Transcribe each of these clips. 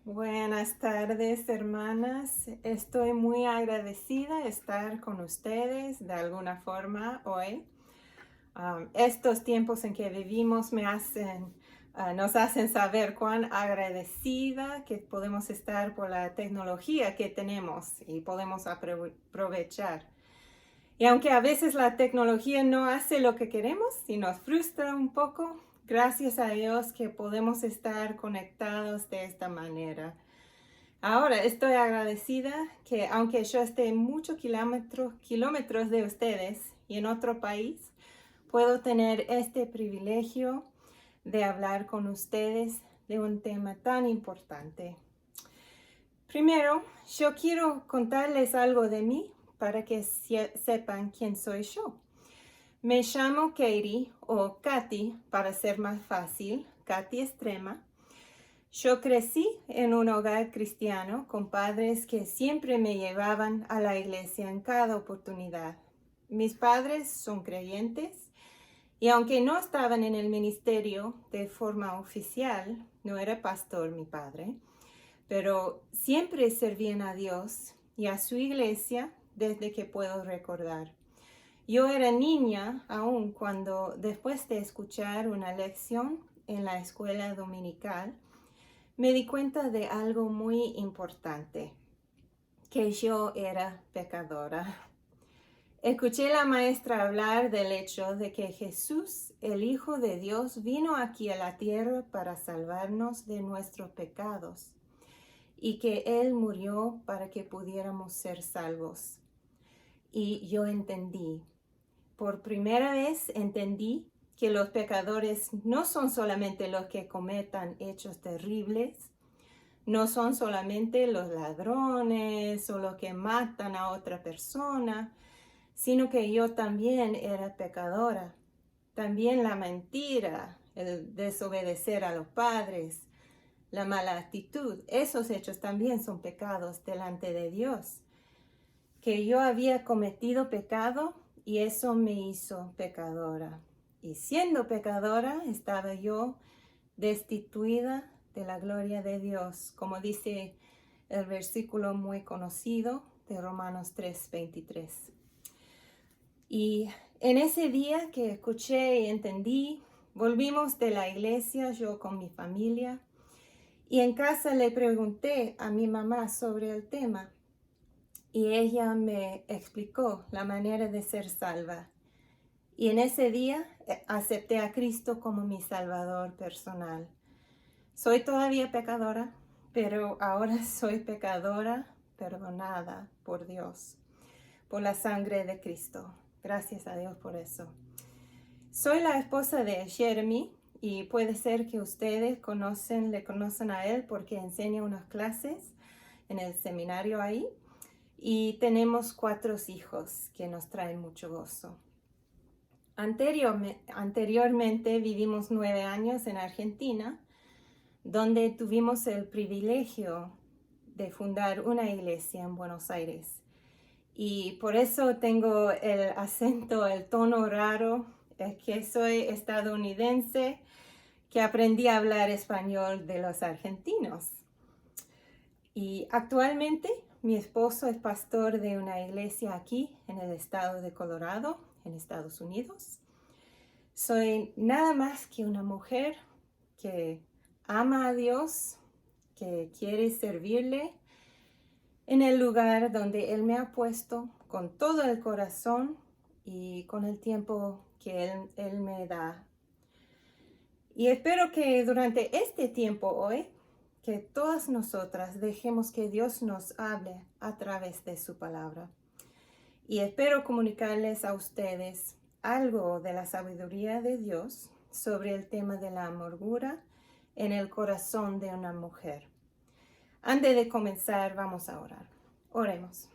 Buenas tardes, hermanas. Estoy muy agradecida de estar con ustedes de alguna forma hoy. Estos tiempos en que vivimos nos hacen saber cuán agradecida que podemos estar por la tecnología que tenemos y podemos aprovechar. Y aunque a veces la tecnología no hace lo que queremos y nos frustra un poco, gracias a Dios que podemos estar conectados de esta manera. Ahora estoy agradecida que aunque yo esté muchos kilómetros de ustedes y en otro país, puedo tener este privilegio de hablar con ustedes de un tema tan importante. Primero, yo quiero contarles algo de mí para que sepan quién soy yo. Me llamo Katie o Katy para ser más fácil, Katy Extrema. Yo crecí en un hogar cristiano con padres que siempre me llevaban a la iglesia en cada oportunidad. Mis padres son creyentes y aunque no estaban en el ministerio de forma oficial, no era pastor mi padre, pero siempre servían a Dios y a su iglesia desde que puedo recordar. Yo era niña aún cuando, después de escuchar una lección en la escuela dominical, me di cuenta de algo muy importante, que yo era pecadora. Escuché a la maestra hablar del hecho de que Jesús, el Hijo de Dios, vino aquí a la tierra para salvarnos de nuestros pecados y que Él murió para que pudiéramos ser salvos. Y yo entendí, por primera vez entendí que los pecadores no son solamente los que cometan hechos terribles, no son solamente los ladrones o los que matan a otra persona, sino que yo también era pecadora. También la mentira, el desobedecer a los padres, la mala actitud, esos hechos también son pecados delante de Dios. Que yo había cometido pecado y eso me hizo pecadora. Y siendo pecadora, estaba yo destituida de la gloria de Dios, como dice el versículo muy conocido de Romanos 3:23. Y en ese día que escuché y entendí, volvimos de la iglesia, yo con mi familia, y en casa le pregunté a mi mamá sobre el tema, y ella me explicó la manera de ser salva. Y en ese día acepté a Cristo como mi Salvador personal. Soy todavía pecadora, pero ahora soy pecadora perdonada por Dios, por la sangre de Cristo. Gracias a Dios por eso. Soy la esposa de Jeremy y puede ser que ustedes le conocen a él porque enseña unas clases en el seminario ahí. Y tenemos 4 hijos que nos traen mucho gozo. Anteriormente vivimos 9 años en Argentina, donde tuvimos el privilegio de fundar una iglesia en Buenos Aires. Y por eso tengo el acento, el tono raro, es que soy estadounidense, que aprendí a hablar español de los argentinos. Y actualmente mi esposo es pastor de una iglesia aquí en el estado de Colorado, en Estados Unidos. Soy nada más que una mujer que ama a Dios, que quiere servirle en el lugar donde Él me ha puesto con todo el corazón y con el tiempo que Él me da. Y espero que durante este tiempo hoy, que todas nosotras dejemos que Dios nos hable a través de su palabra. Y espero comunicarles a ustedes algo de la sabiduría de Dios sobre el tema de la amargura en el corazón de una mujer. Antes de comenzar, vamos a orar. Oremos.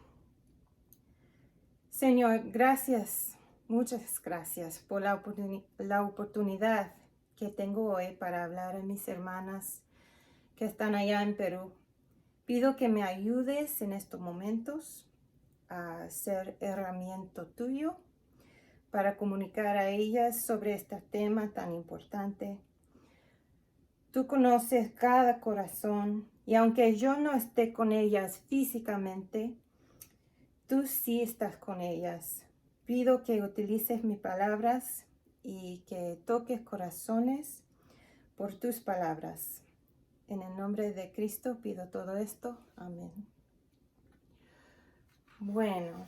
Señor, gracias, muchas gracias por la oportunidad que tengo hoy para hablar a mis hermanas que están allá en Perú. Pido que me ayudes en estos momentos a ser herramienta tuyo para comunicar a ellas sobre este tema tan importante. Tú conoces cada corazón Y aunque yo no esté con ellas físicamente, tú sí estás con ellas. Pido que utilices mis palabras y que toques corazones por tus palabras. En el nombre de Cristo pido todo esto. Amén. Bueno,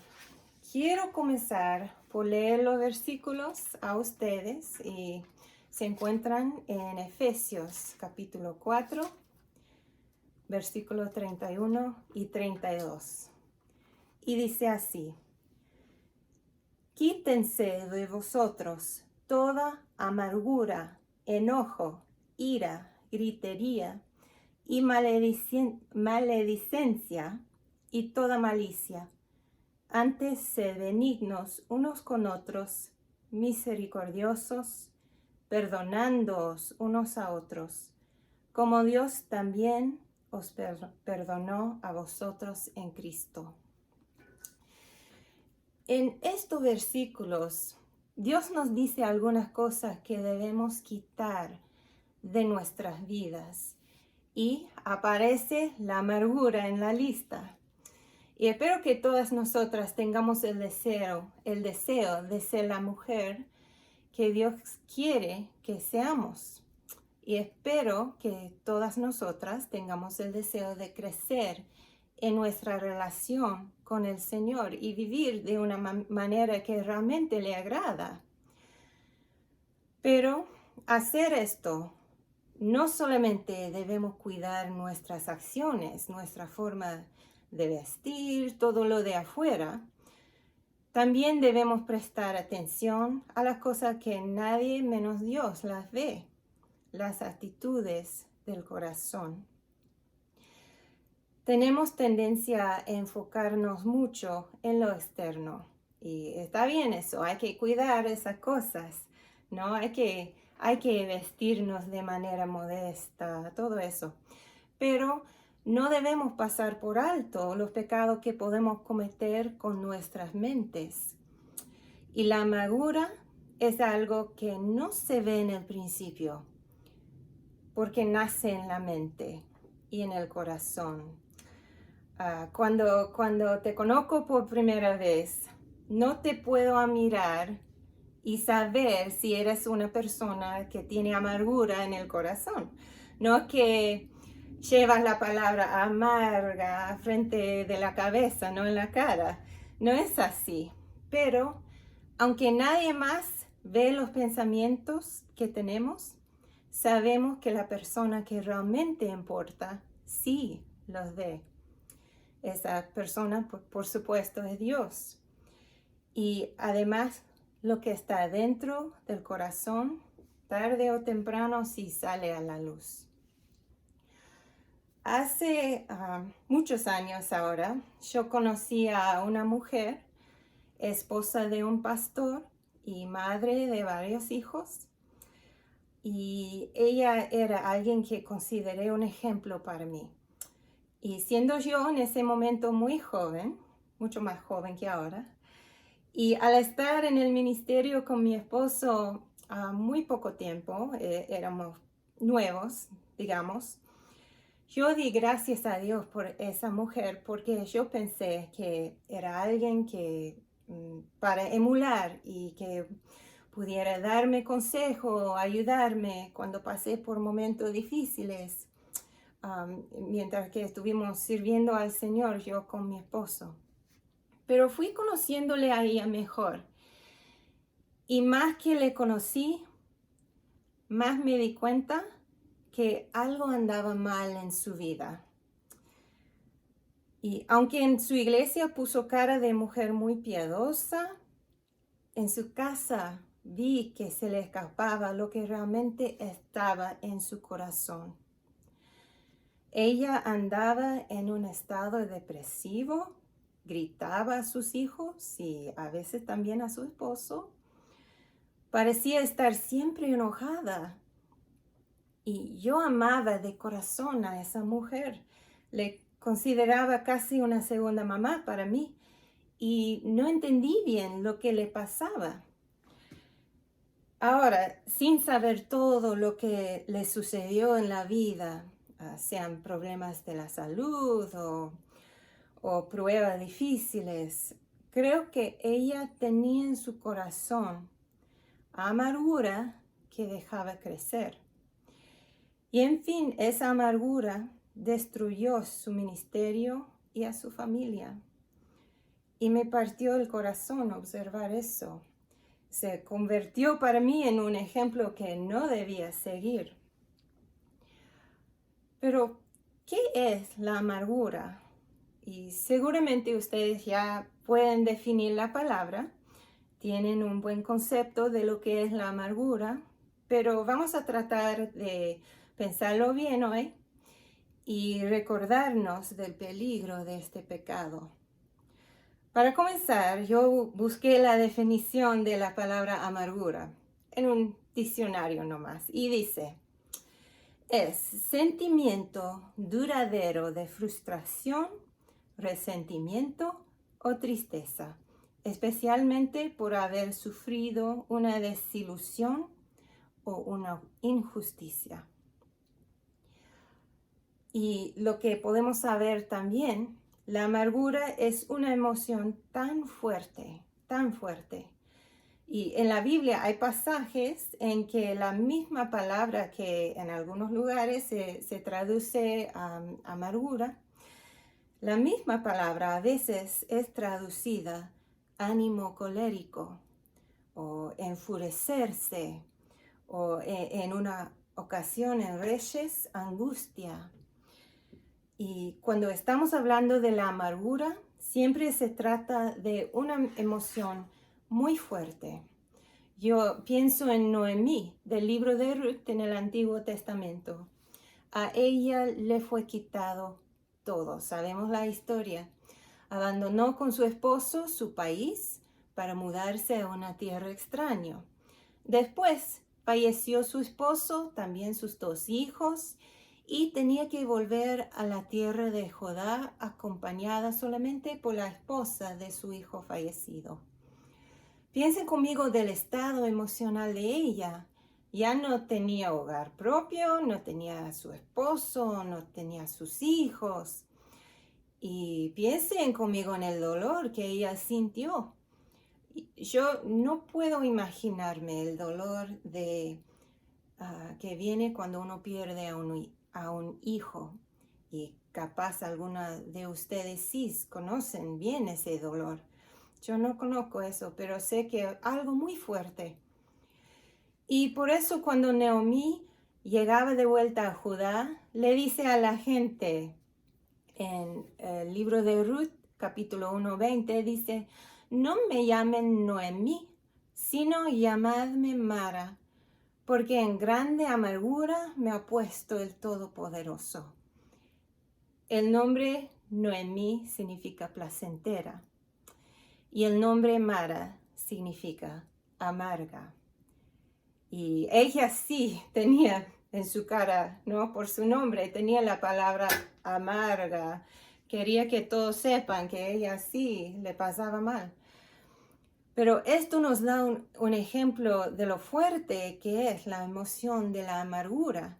quiero comenzar por leer los versículos a ustedes y se encuentran en Efesios capítulo 4, versículos 31 y 32. Y dice así: Quítense de vosotros toda amargura, enojo, ira, gritería y maledicencia y toda malicia. Antes sed benignos unos con otros, misericordiosos, perdonándoos unos a otros, como Dios también os perdonó a vosotros en Cristo. En estos versículos, Dios nos dice algunas cosas que debemos quitar de nuestras vidas y aparece la amargura en la lista. Y espero que todas nosotras tengamos el deseo de ser la mujer que Dios quiere que seamos. Y espero que todas nosotras tengamos el deseo de crecer en nuestra relación con el Señor y vivir de una manera que realmente le agrada. Pero hacer esto, no solamente debemos cuidar nuestras acciones, nuestra forma de vestir, todo lo de afuera, también debemos prestar atención a las cosas que nadie menos Dios las ve, las actitudes del corazón. Tenemos tendencia a enfocarnos mucho en lo externo y está bien eso, hay que cuidar esas cosas, ¿no? Hay que vestirnos de manera modesta, todo eso. Pero no debemos pasar por alto los pecados que podemos cometer con nuestras mentes. Y la amargura es algo que no se ve en el principio, porque nace en la mente y en el corazón. Cuando te conozco por primera vez, no te puedo mirar y saber si eres una persona que tiene amargura en el corazón. No es que llevas la palabra amarga frente de la cabeza, no en la cara. No es así. Pero aunque nadie más ve los pensamientos que tenemos, sabemos que la persona que realmente importa sí los ve. Esa persona, por supuesto, es Dios. Y además, lo que está dentro del corazón, tarde o temprano, sí sale a la luz. Hace muchos años ahora, yo conocí a una mujer, esposa de un pastor y madre de varios hijos. Y ella era alguien que consideré un ejemplo para mí. Y siendo yo en ese momento muy joven, mucho más joven que ahora, y al estar en el ministerio con mi esposo muy poco tiempo, éramos nuevos, digamos, yo di gracias a Dios por esa mujer porque yo pensé que era alguien que para emular y que pudiera darme consejo, ayudarme cuando pasé por momentos difíciles. Mientras que estuvimos sirviendo al Señor, yo con mi esposo. Pero fui conociéndole a ella mejor. Y más que le conocí, más me di cuenta que algo andaba mal en su vida. Y aunque en su iglesia puso cara de mujer muy piadosa, en su casa vi que se le escapaba lo que realmente estaba en su corazón. Ella andaba en un estado depresivo, gritaba a sus hijos y a veces también a su esposo. Parecía estar siempre enojada. Y yo amaba de corazón a esa mujer. Le consideraba casi una segunda mamá para mí. Y no entendí bien lo que le pasaba. Ahora, sin saber todo lo que le sucedió en la vida, sean problemas de la salud o pruebas difíciles. Creo que ella tenía en su corazón amargura que dejaba crecer. Y en fin, esa amargura destruyó su ministerio y a su familia. Y me partió el corazón observar eso. Se convirtió para mí en un ejemplo que no debía seguir. Pero, ¿qué es la amargura? Y seguramente ustedes ya pueden definir la palabra, tienen un buen concepto de lo que es la amargura, pero vamos a tratar de pensarlo bien hoy y recordarnos del peligro de este pecado. Para comenzar, yo busqué la definición de la palabra amargura en un diccionario nomás y dice: es sentimiento duradero de frustración, resentimiento o tristeza, especialmente por haber sufrido una desilusión o una injusticia. Y lo que podemos saber también, la amargura es una emoción tan fuerte, tan fuerte. Y en la Biblia hay pasajes en que la misma palabra que en algunos lugares se traduce amargura, la misma palabra a veces es traducida ánimo colérico o enfurecerse o en una ocasión en Reyes, angustia. Y cuando estamos hablando de la amargura, siempre se trata de una emoción muy fuerte. Yo pienso en Noemí, del libro de Ruth en el Antiguo Testamento. A ella le fue quitado todo, sabemos la historia. Abandonó con su esposo su país para mudarse a una tierra extraña. Después falleció su esposo, también sus 2 hijos, y tenía que volver a la tierra de Judá acompañada solamente por la esposa de su hijo fallecido. Piensen conmigo del estado emocional de ella. Ya no tenía hogar propio, no tenía a su esposo, no tenía a sus hijos. Y piensen conmigo en el dolor que ella sintió. Yo no puedo imaginarme el dolor que viene cuando uno pierde a un hijo. Y capaz alguna de ustedes sí conocen bien ese dolor. Yo no conozco eso, pero sé que es algo muy fuerte. Y por eso cuando Noemí llegaba de vuelta a Judá, le dice a la gente en el libro de Ruth, capítulo 1:20, dice: no me llamen Noemí, sino llamadme Mara, porque en grande amargura me ha puesto el Todopoderoso. El nombre Noemí significa placentera y el nombre Mara significa amarga. Y ella sí tenía en su cara, ¿no? Por su nombre, tenía la palabra amarga. Quería que todos sepan que ella sí le pasaba mal. Pero esto nos da un ejemplo de lo fuerte que es la emoción de la amargura.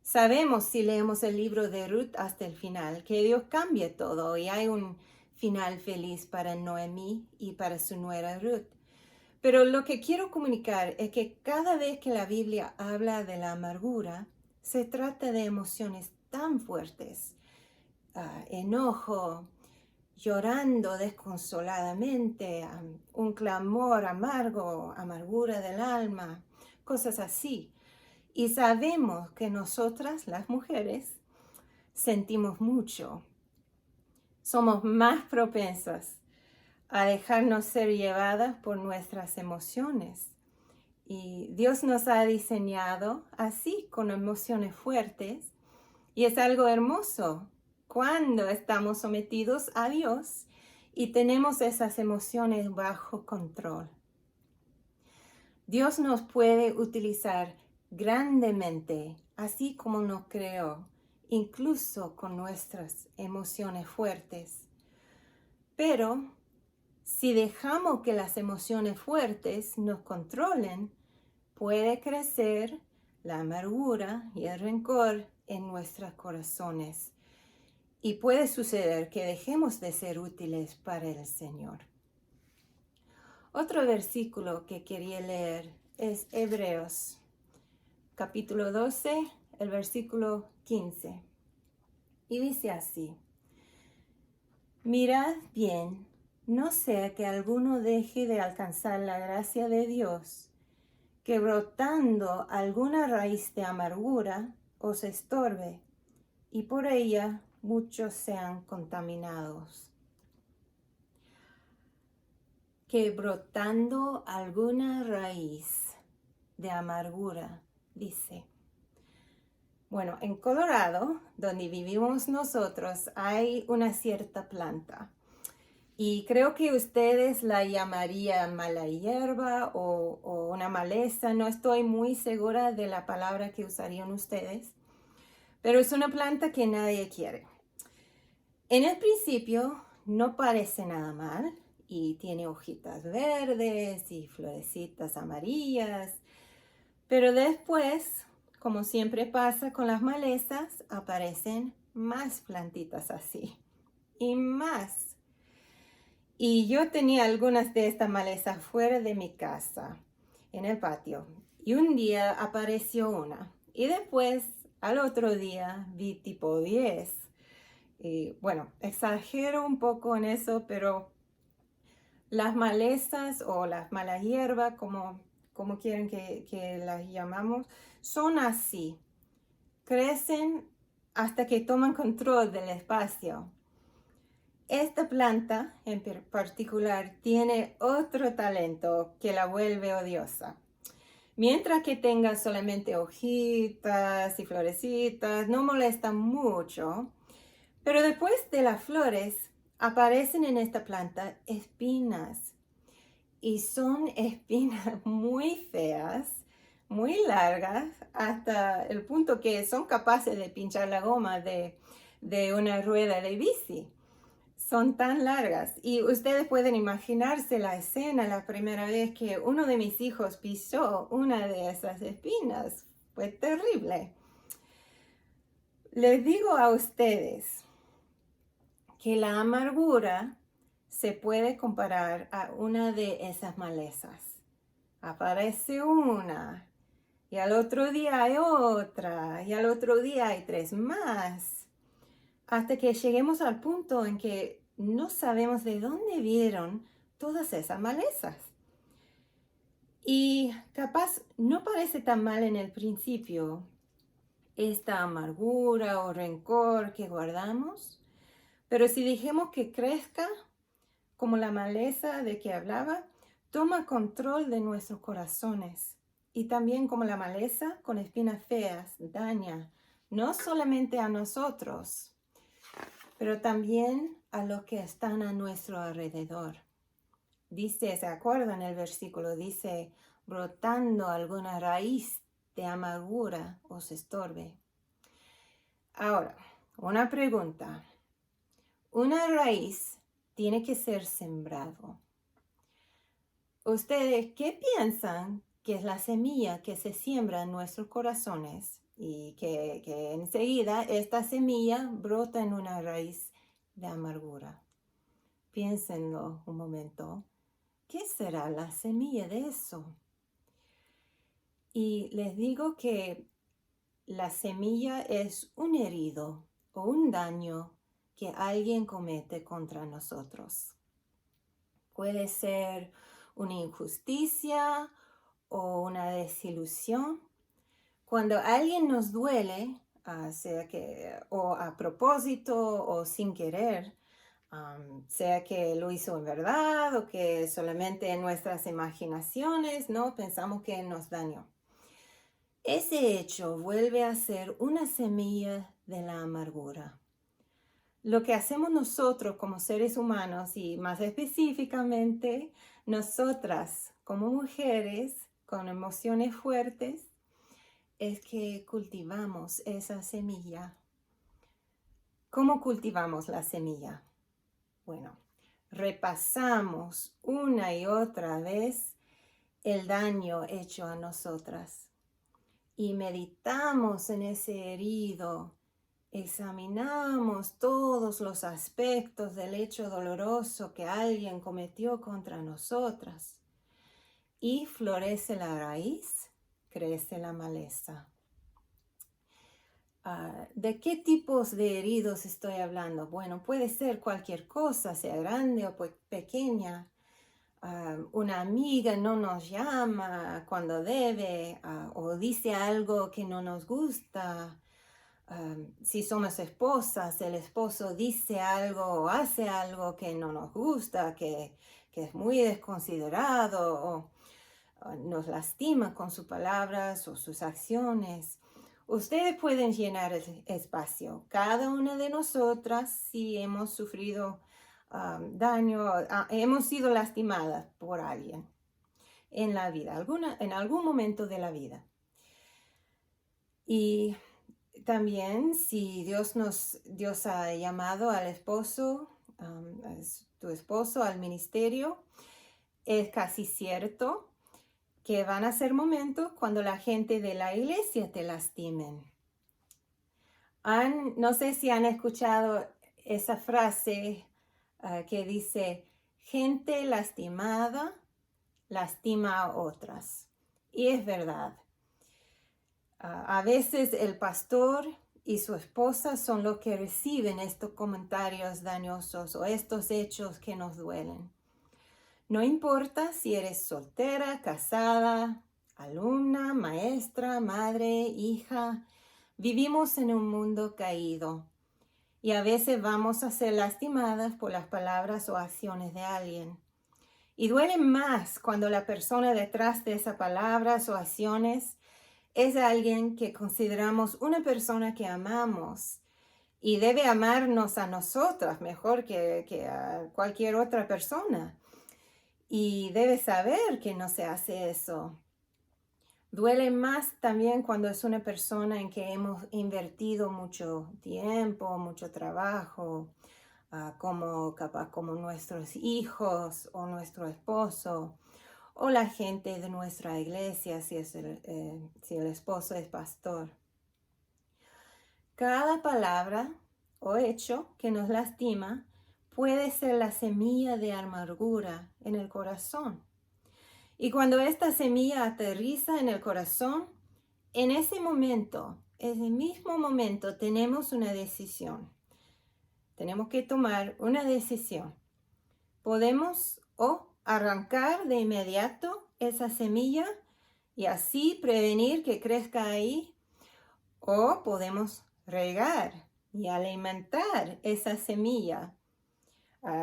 Sabemos, si leemos el libro de Ruth hasta el final, que Dios cambia todo y hay un final feliz para Noemí y para su nuera Ruth. Pero lo que quiero comunicar es que cada vez que la Biblia habla de la amargura, se trata de emociones tan fuertes, enojo, llorando desconsoladamente, un clamor amargo, amargura del alma, cosas así. Y sabemos que nosotras, las mujeres, sentimos mucho. Somos más propensas a dejarnos ser llevadas por nuestras emociones. Y Dios nos ha diseñado así, con emociones fuertes. Y es algo hermoso cuando estamos sometidos a Dios y tenemos esas emociones bajo control. Dios nos puede utilizar grandemente, así como nos creó, incluso con nuestras emociones fuertes. Pero si dejamos que las emociones fuertes nos controlen, puede crecer la amargura y el rencor en nuestros corazones. Y puede suceder que dejemos de ser útiles para el Señor. Otro versículo que quería leer es Hebreos, capítulo 12, el versículo 15. Y dice así: mirad bien, no sea que alguno deje de alcanzar la gracia de Dios, que brotando alguna raíz de amargura os estorbe, y por ella muchos sean contaminados. Que brotando alguna raíz de amargura, dice. Bueno, en Colorado, donde vivimos nosotros, hay una cierta planta. Y creo que ustedes la llamarían mala hierba o una maleza. No estoy muy segura de la palabra que usarían ustedes. Pero es una planta que nadie quiere. En el principio no parece nada mal. Y tiene hojitas verdes y florecitas amarillas. Pero después, como siempre pasa con las malezas, aparecen más plantitas así. Y más. Y yo tenía algunas de estas malezas fuera de mi casa, en el patio. Y un día apareció una. Y después, al otro día, vi tipo 10. Y bueno, exagero un poco en eso, pero las malezas o las malas hierbas, como quieren que las llamamos, son así. Crecen hasta que toman control del espacio. Esta planta en particular tiene otro talento que la vuelve odiosa. Mientras que tenga solamente hojitas y florecitas, no molesta mucho. Pero después de las flores, aparecen en esta planta espinas. Y son espinas muy feas, muy largas, hasta el punto que son capaces de pinchar la goma de una rueda de bici. Son tan largas y ustedes pueden imaginarse la escena la primera vez que uno de mis hijos pisó una de esas espinas. Fue terrible. Les digo a ustedes que la amargura se puede comparar a una de esas malezas. Aparece una y al otro día hay otra y al otro día hay 3 más. Hasta que lleguemos al punto en que no sabemos de dónde vieron todas esas malezas. Y capaz no parece tan mal en el principio esta amargura o rencor que guardamos, pero si dejemos que crezca como la maleza de que hablaba, toma control de nuestros corazones. Y también como la maleza con espinas feas daña no solamente a nosotros, pero también a los que están a nuestro alrededor. Dice, ¿se acuerdan el versículo? Dice, brotando alguna raíz de amargura os estorbe. Ahora, una pregunta. Una raíz tiene que ser sembrado. ¿Ustedes qué piensan que es la semilla que se siembra en nuestros corazones y que enseguida esta semilla brota en una raíz de amargura? Piénsenlo un momento. ¿Qué será la semilla de eso? Y les digo que la semilla es un herido o un daño que alguien comete contra nosotros. Puede ser una injusticia o una desilusión. Cuando alguien nos duele, sea que o a propósito o sin querer, sea que lo hizo en verdad o que solamente en nuestras imaginaciones, ¿no? Pensamos que nos dañó. Ese hecho vuelve a ser una semilla de la amargura. Lo que hacemos nosotros como seres humanos y más específicamente nosotras como mujeres con emociones fuertes es que cultivamos esa semilla. ¿Cómo cultivamos la semilla? Bueno, repasamos una y otra vez el daño hecho a nosotras y meditamos en ese herido, examinamos todos los aspectos del hecho doloroso que alguien cometió contra nosotras y florece la raíz, crece la maleza. ¿De qué tipos de heridos estoy hablando? Bueno, puede ser cualquier cosa, sea grande o pequeña. Una amiga no nos llama cuando debe, o dice algo que no nos gusta. Si somos esposas, el esposo dice algo o hace algo que no nos gusta, que es muy desconsiderado o nos lastima con sus palabras o sus acciones. Ustedes pueden llenar el espacio. Cada una de nosotras, si hemos sufrido daño, hemos sido lastimadas por alguien en la vida, en algún momento de la vida. Y también si Dios ha llamado al esposo, tu esposo al ministerio, es casi cierto que van a ser momentos cuando la gente de la iglesia te lastimen. No sé si han escuchado esa frase que dice, gente lastimada lastima a otras. Y es verdad. A veces el pastor y su esposa son los que reciben estos comentarios dañosos o estos hechos que nos duelen. No importa si eres soltera, casada, alumna, maestra, madre, hija, vivimos en un mundo caído y a veces vamos a ser lastimadas por las palabras o acciones de alguien. Y duele más cuando la persona detrás de esas palabras o acciones es alguien que consideramos una persona que amamos y debe amarnos a nosotras mejor que a cualquier otra persona. Y debe saber que no se hace eso. Duele más también cuando es una persona en que hemos invertido mucho tiempo, mucho trabajo, como nuestros hijos o nuestro esposo o la gente de nuestra iglesia si el esposo es pastor. Cada palabra o hecho que nos lastima puede ser la semilla de amargura en el corazón. Y cuando esta semilla aterriza en el corazón, en ese mismo momento, tenemos una decisión. Tenemos que tomar una decisión. Podemos o arrancar de inmediato esa semilla y así prevenir que crezca ahí, o podemos regar y alimentar esa semilla.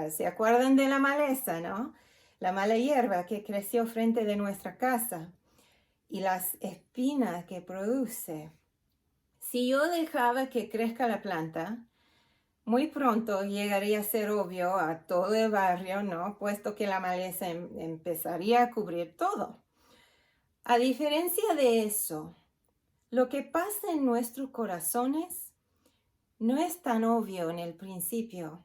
¿Se acuerdan de la maleza, no? La mala hierba que creció frente de nuestra casa y las espinas que produce. Si yo dejaba que crezca la planta, muy pronto llegaría a ser obvio a todo el barrio, ¿no? Puesto que la maleza empezaría a cubrir todo. A diferencia de eso, lo que pasa en nuestros corazones no es tan obvio en el principio.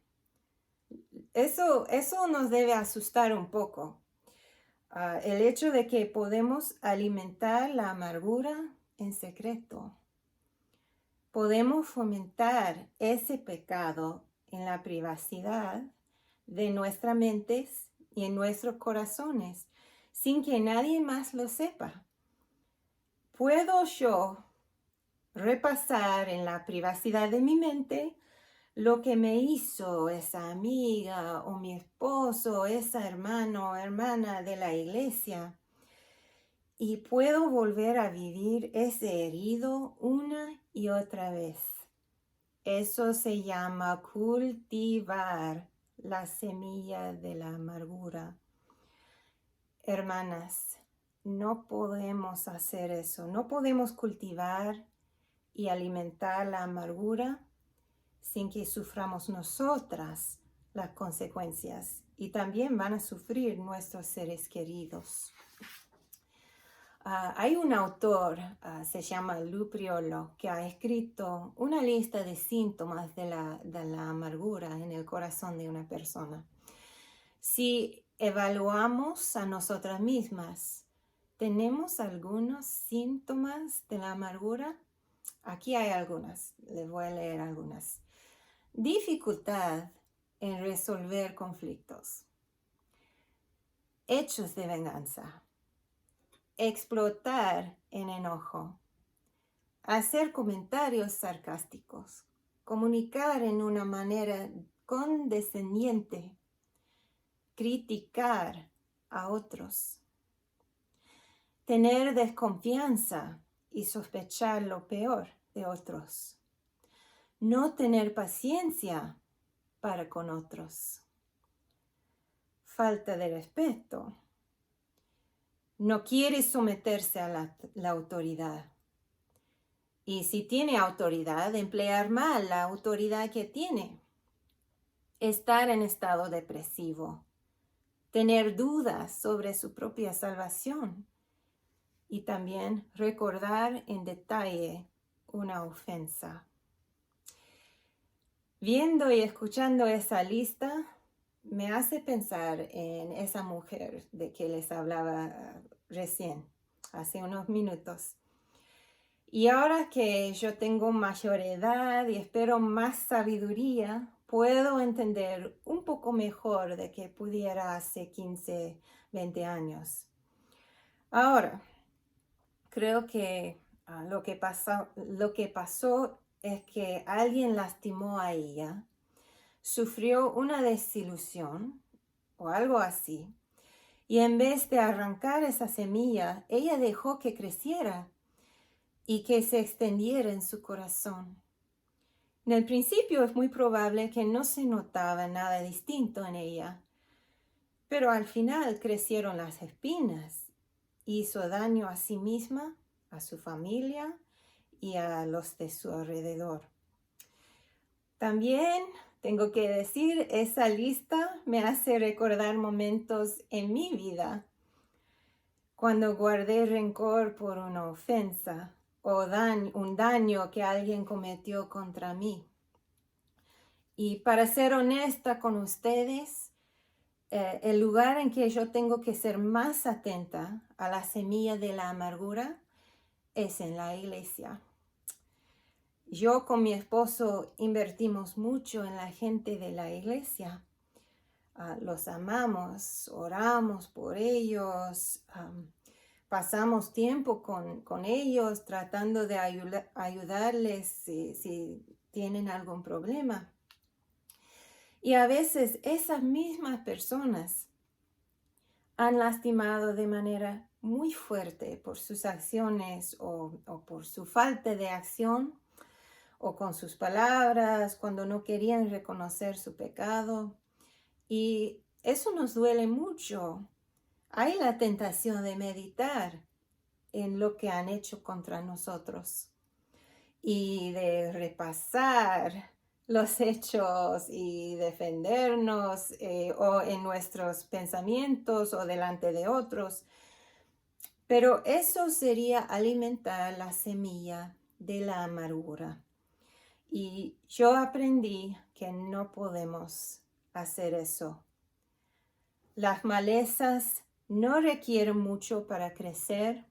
Eso nos debe asustar un poco. El hecho de que podemos alimentar la amargura en secreto. Podemos fomentar ese pecado en la privacidad de nuestras mentes y en nuestros corazones, sin que nadie más lo sepa. ¿Puedo yo repasar en la privacidad de mi mente lo que me hizo esa amiga o mi esposo, esa hermano o hermana de la iglesia? Y puedo volver a vivir ese herido una y otra vez. Eso se llama cultivar la semilla de la amargura. Hermanas, no podemos hacer eso. No podemos cultivar y alimentar la amargura sin que suframos nosotras las consecuencias. Y también van a sufrir nuestros seres queridos. Hay un autor, se llama Lou Priolo, que ha escrito una lista de síntomas de la amargura en el corazón de una persona. Si evaluamos a nosotras mismas, ¿tenemos algunos síntomas de la amargura? Aquí hay algunas, les voy a leer algunas. Dificultad en resolver conflictos. Hechos de venganza. Explotar en enojo. Hacer comentarios sarcásticos. Comunicar en una manera condescendiente. Criticar a otros. Tener desconfianza y sospechar lo peor de otros. No tener paciencia para con otros. Falta de respeto. No quiere someterse a la autoridad. Y si tiene autoridad, emplear mal la autoridad que tiene. Estar en estado depresivo. Tener dudas sobre su propia salvación. Y también recordar en detalle una ofensa. Viendo y escuchando esa lista, me hace pensar en esa mujer de que les hablaba recién, hace unos minutos. Y ahora que yo tengo mayor edad y espero más sabiduría, puedo entender un poco mejor de que pudiera hace 15, 20 años. Ahora, creo que lo que pasó es que alguien lastimó a ella, sufrió una desilusión o algo así, y en vez de arrancar esa semilla, ella dejó que creciera y que se extendiera en su corazón. En el principio es muy probable que no se notaba nada distinto en ella, pero al final crecieron las espinas. Hizo daño a sí misma, a su familia y a los de su alrededor. También tengo que decir, esa lista me hace recordar momentos en mi vida cuando guardé rencor por una ofensa o un daño que alguien cometió contra mí. Y para ser honesta con ustedes, el lugar en que yo tengo que ser más atenta a la semilla de la amargura es en la iglesia. Yo con mi esposo invertimos mucho en la gente de la iglesia. Los amamos, oramos por ellos, pasamos tiempo con ellos tratando de ayudarles si tienen algún problema. Y a veces esas mismas personas han lastimado de manera muy fuerte por sus acciones o por su falta de acción o con sus palabras cuando no querían reconocer su pecado. Y eso nos duele mucho. Hay la tentación de meditar en lo que han hecho contra nosotros y de repasar los hechos y defendernos o en nuestros pensamientos o delante de otros. Pero eso sería alimentar la semilla de la amargura. Y yo aprendí que no podemos hacer eso. Las malezas no requieren mucho para crecer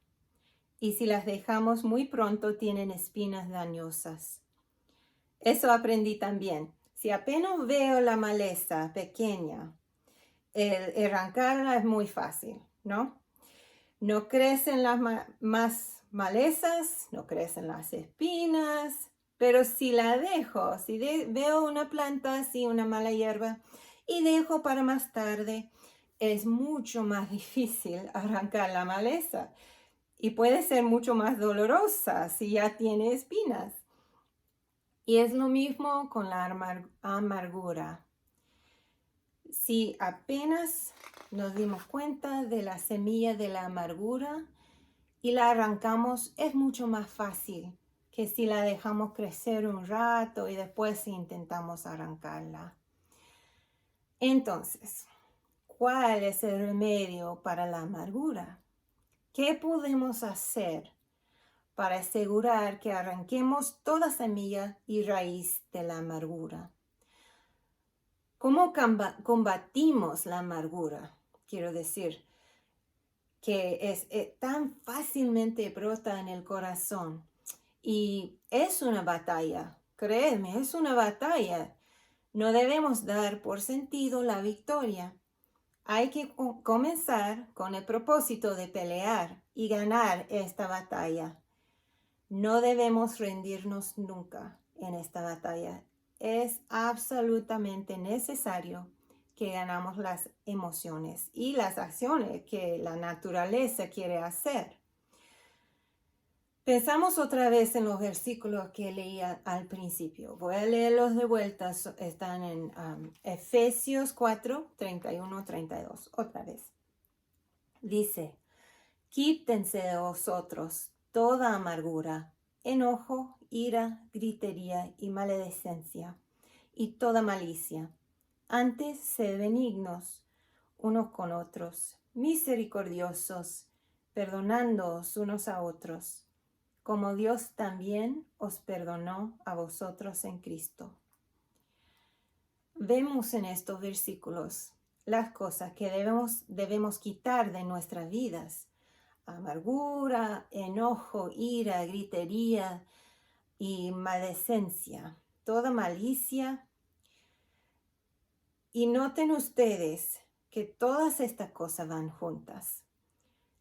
y si las dejamos muy pronto tienen espinas dañosas. Eso aprendí también. Si apenas veo la maleza pequeña, el arrancarla es muy fácil, ¿no? No crecen las más malezas, no crecen las espinas, pero si la dejo, si veo una planta así, una mala hierba, y dejo para más tarde, es mucho más difícil arrancar la maleza y puede ser mucho más dolorosa si ya tiene espinas. Y es lo mismo con la amargura. Si apenas nos dimos cuenta de la semilla de la amargura y la arrancamos, es mucho más fácil que si la dejamos crecer un rato y después intentamos arrancarla. Entonces, ¿cuál es el remedio para la amargura? ¿Qué podemos hacer para asegurar que arranquemos toda semilla y raíz de la amargura? ¿Cómo combatimos la amargura? Quiero decir, que es tan fácilmente brota en el corazón. Y es una batalla, créeme, es una batalla. No debemos dar por sentido la victoria. Hay que comenzar con el propósito de pelear y ganar esta batalla. No debemos rendirnos nunca en esta batalla. Es absolutamente necesario que ganamos las emociones y las acciones que la naturaleza quiere hacer. Pensamos otra vez en los versículos que leía al principio. Voy a leerlos de vuelta. Están en Efesios 4, 31, 32. Otra vez. Dice, quítense de vosotros toda amargura, enojo, ira, gritería y maledicencia, y toda malicia. Antes, sed benignos unos con otros, misericordiosos, perdonándoos unos a otros, como Dios también os perdonó a vosotros en Cristo. Vemos en estos versículos las cosas que debemos quitar de nuestras vidas. Amargura, enojo, ira, gritería y maledicencia, toda malicia. Y noten ustedes que todas estas cosas van juntas.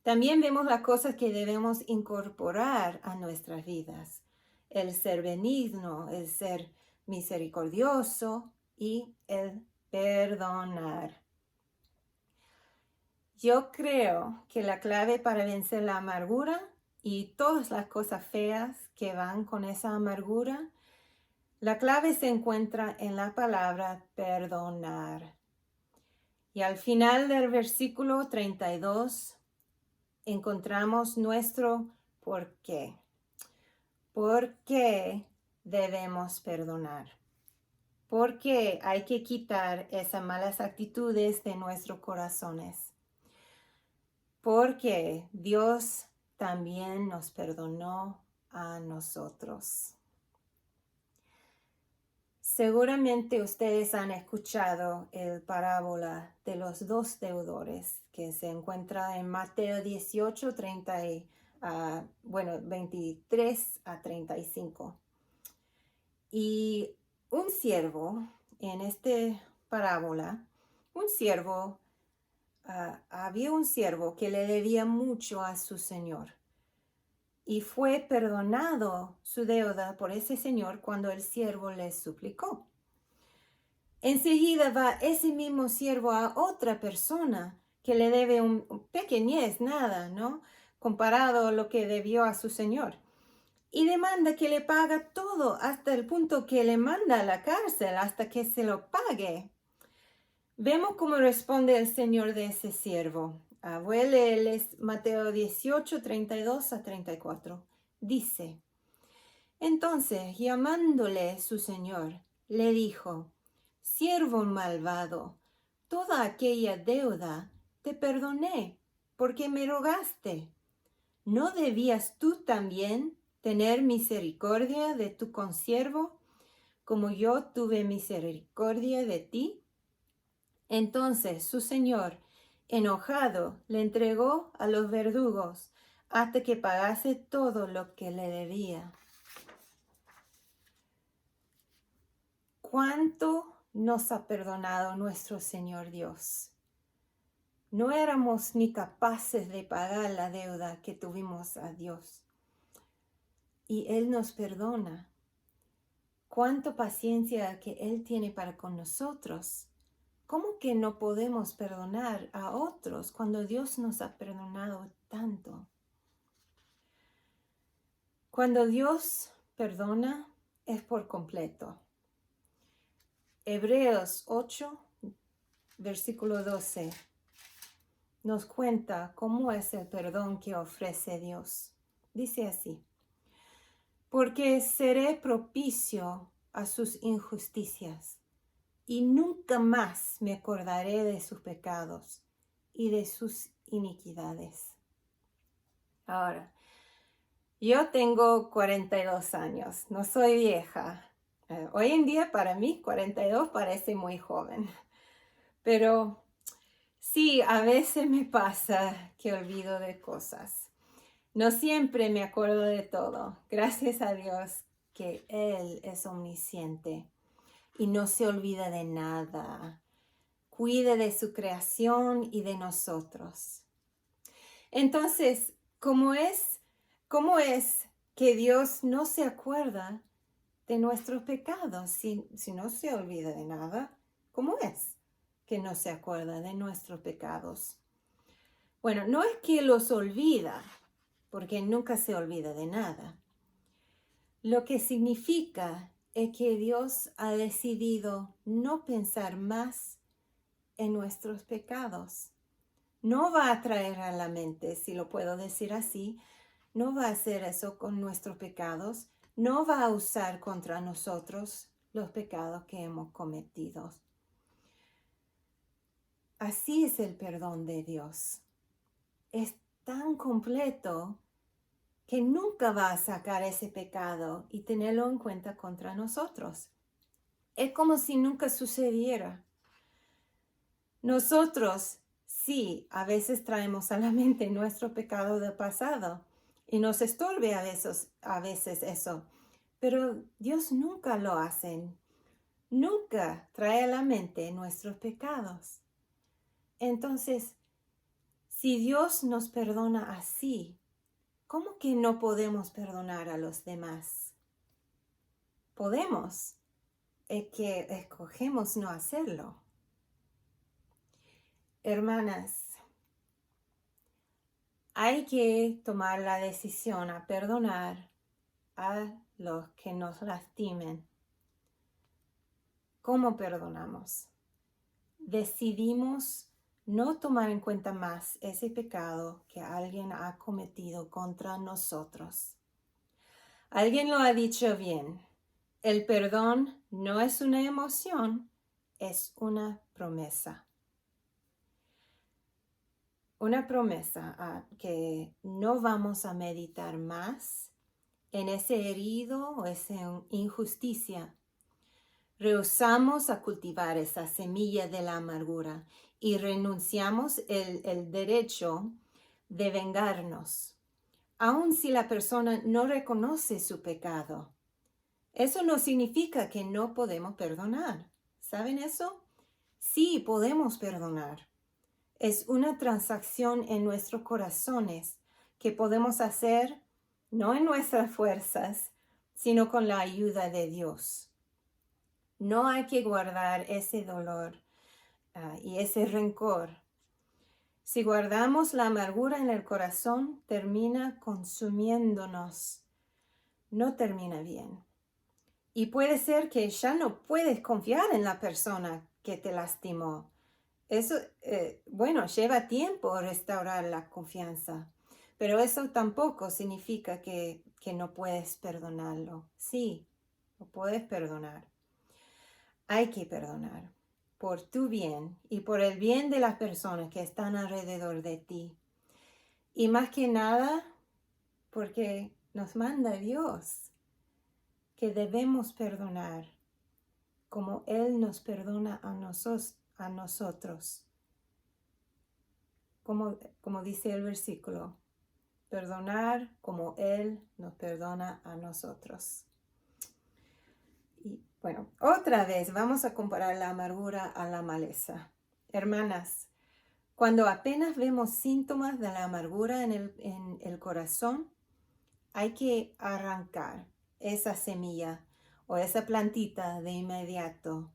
También vemos las cosas que debemos incorporar a nuestras vidas. El ser benigno, el ser misericordioso y el perdonar. Yo creo que la clave para vencer la amargura y todas las cosas feas que van con esa amargura, la clave se encuentra en la palabra perdonar. Y al final del versículo 32 encontramos nuestro por qué. ¿Por qué debemos perdonar? ¿Por qué hay que quitar esas malas actitudes de nuestros corazones? Porque Dios también nos perdonó a nosotros. Seguramente ustedes han escuchado el parábola de los dos deudores que se encuentra en Mateo 18, 23 a 35. Y un siervo, en esta parábola, había un siervo que le debía mucho a su señor. Y fue perdonado su deuda por ese señor cuando el siervo le suplicó. Enseguida va ese mismo siervo a otra persona que le debe un pequeñez, nada, ¿no? Comparado a lo que debió a su señor. Y demanda que le paga todo hasta el punto que le manda a la cárcel hasta que se lo pague. Vemos cómo responde el señor de ese siervo. Voy a leerles Mateo 18, 32 a 34. Dice, entonces, llamándole su señor, le dijo, siervo malvado, toda aquella deuda te perdoné, porque me rogaste. ¿No debías tú también tener misericordia de tu consiervo, como yo tuve misericordia de ti? Entonces su señor, enojado, le entregó a los verdugos hasta que pagase todo lo que le debía. ¿Cuánto nos ha perdonado nuestro Señor Dios? No éramos ni capaces de pagar la deuda que tuvimos a Dios. Y Él nos perdona. Cuánta paciencia que Él tiene para con nosotros. ¿Cómo que no podemos perdonar a otros cuando Dios nos ha perdonado tanto? Cuando Dios perdona es por completo. Hebreos 8, versículo 12, nos cuenta cómo es el perdón que ofrece Dios. Dice así, porque seré propicio a sus injusticias y nunca más me acordaré de sus pecados y de sus iniquidades. Ahora, yo tengo 42 años, no soy vieja. Hoy en día para mí 42 parece muy joven. Pero Sí, a veces me pasa que olvido de cosas. No siempre me acuerdo de todo. Gracias a Dios que Él es omnisciente y no se olvida de nada. Cuide de su creación y de nosotros. Entonces, cómo es que Dios no se acuerda de nuestros pecados? Si no se olvida de nada, ¿cómo es que no se acuerda de nuestros pecados? Bueno, no es que los olvida, porque nunca se olvida de nada. Lo que significa es que Dios ha decidido no pensar más en nuestros pecados. No va a traer a la mente, si lo puedo decir así, no va a hacer eso con nuestros pecados, no va a usar contra nosotros los pecados que hemos cometido. Así es el perdón de Dios. Es tan completo que nunca va a sacar ese pecado y tenerlo en cuenta contra nosotros. Es como si nunca sucediera. Nosotros, sí, a veces traemos a la mente nuestro pecado del pasado y nos estorbe a veces eso, pero Dios nunca lo hace. Nunca trae a la mente nuestros pecados. Entonces, si Dios nos perdona así, ¿cómo que no podemos perdonar a los demás? Podemos, es que escogemos no hacerlo. Hermanas, hay que tomar la decisión a perdonar a los que nos lastimen. ¿Cómo perdonamos? Decidimos no tomar en cuenta más ese pecado que alguien ha cometido contra nosotros. Alguien lo ha dicho bien. El perdón no es una emoción, es una promesa. Una promesa que no vamos a meditar más en ese herido o esa injusticia. Rehusamos a cultivar esa semilla de la amargura y renunciamos el derecho de vengarnos, aun si la persona no reconoce su pecado. Eso no significa que no podemos perdonar. ¿Saben eso? Sí, podemos perdonar. Es una transacción en nuestros corazones que podemos hacer no en nuestras fuerzas, sino con la ayuda de Dios. No hay que guardar ese dolor y ese rencor. Si guardamos la amargura en el corazón, termina consumiéndonos. No termina bien. Y puede ser que ya no puedes confiar en la persona que te lastimó. Eso, lleva tiempo restaurar la confianza, pero eso tampoco significa que no puedes perdonarlo. Sí, lo puedes perdonar. Hay que perdonar por tu bien y por el bien de las personas que están alrededor de ti. Y más que nada, porque nos manda Dios que debemos perdonar como Él nos perdona a nosotros. Como dice el versículo, perdonar como Él nos perdona a nosotros. Y bueno, otra vez vamos a comparar la amargura a la maleza. Hermanas, cuando apenas vemos síntomas de la amargura en el corazón, hay que arrancar esa semilla o esa plantita de inmediato.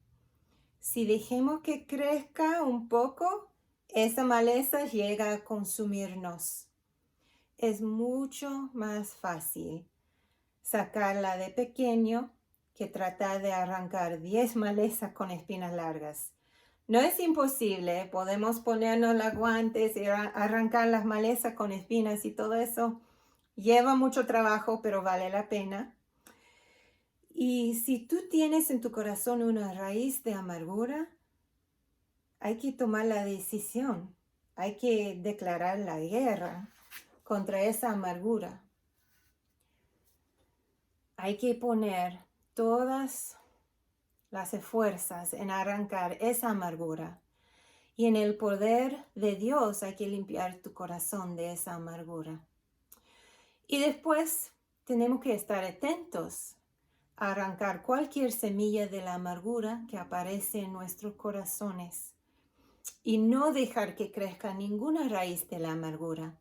Si dejemos que crezca un poco, esa maleza llega a consumirnos. Es mucho más fácil sacarla de pequeño que tratar de arrancar 10 malezas con espinas largas. No es imposible, podemos ponernos los guantes y arrancar las malezas con espinas y todo eso. Lleva mucho trabajo, pero vale la pena. Y si tú tienes en tu corazón una raíz de amargura, hay que tomar la decisión, hay que declarar la guerra contra esa amargura. Hay que poner todas las fuerzas en arrancar esa amargura Y en el poder de Dios hay que limpiar tu corazón de esa amargura. Y después tenemos que estar atentos a arrancar cualquier semilla de la amargura que aparece en nuestros corazones y no dejar que crezca ninguna raíz de la amargura.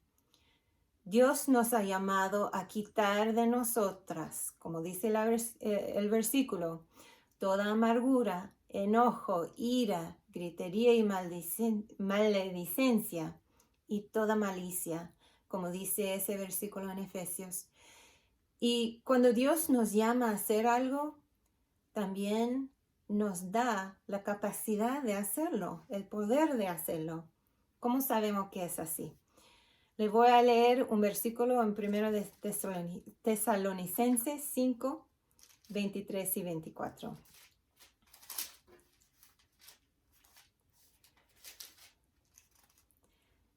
Dios nos ha llamado a quitar de nosotras, como dice el versículo, toda amargura, enojo, ira, gritería y maledicencia y toda malicia, como dice ese versículo en Efesios. Y cuando Dios nos llama a hacer algo, también nos da la capacidad de hacerlo, el poder de hacerlo. ¿Cómo sabemos que es así? Le voy a leer un versículo en 1 de Tesalonicenses 5, 23 y 24.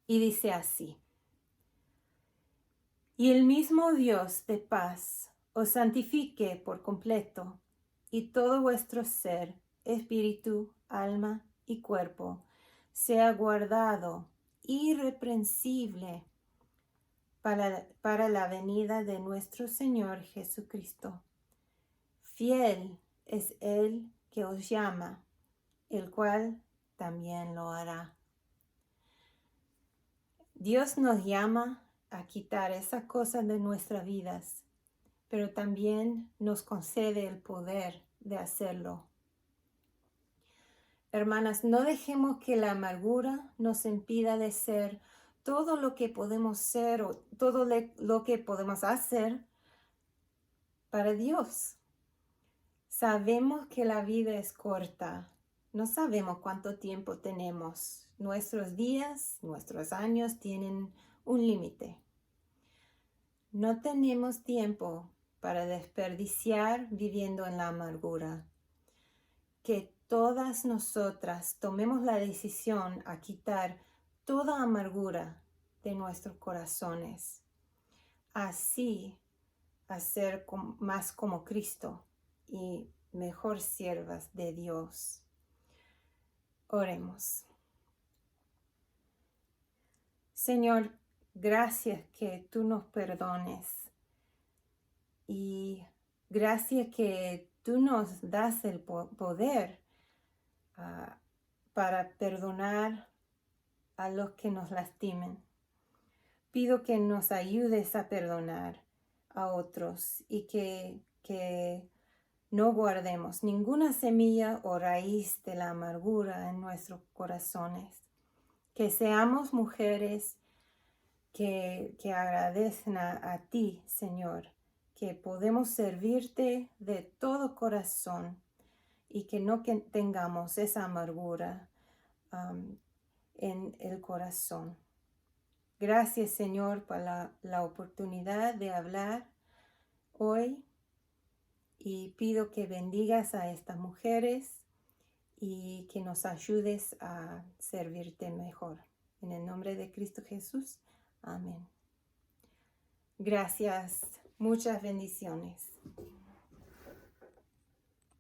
Y dice así: Y el mismo Dios de paz os santifique por completo, y todo vuestro ser, espíritu, alma y cuerpo, sea guardado irreprensible para la venida de nuestro Señor Jesucristo. Fiel es Él que os llama, el cual también lo hará. Dios nos llama a quitar esas cosas de nuestras vidas, pero también nos concede el poder de hacerlo. Hermanas, no dejemos que la amargura nos impida de ser todo lo que podemos ser o todo lo que podemos hacer para Dios. Sabemos que la vida es corta. No sabemos cuánto tiempo tenemos. Nuestros días, nuestros años tienen un límite. No tenemos tiempo para desperdiciar viviendo en la amargura. Que todas nosotras tomemos la decisión a quitar toda amargura de nuestros corazones. Así, a ser más como Cristo y mejor siervas de Dios. Oremos. Señor, gracias que tú nos perdones y gracias que tú nos das el poder para perdonar a los que nos lastimen. Pido que nos ayudes a perdonar a otros y que no guardemos ninguna semilla o raíz de la amargura en nuestros corazones. Que seamos mujeres que agradecen a ti, Señor, que podemos servirte de todo corazón y que no tengamos esa amargura en el corazón. Gracias, Señor, por la oportunidad de hablar hoy y pido que bendigas a estas mujeres y que nos ayudes a servirte mejor. En el nombre de Cristo Jesús. Amén. Gracias. Muchas bendiciones.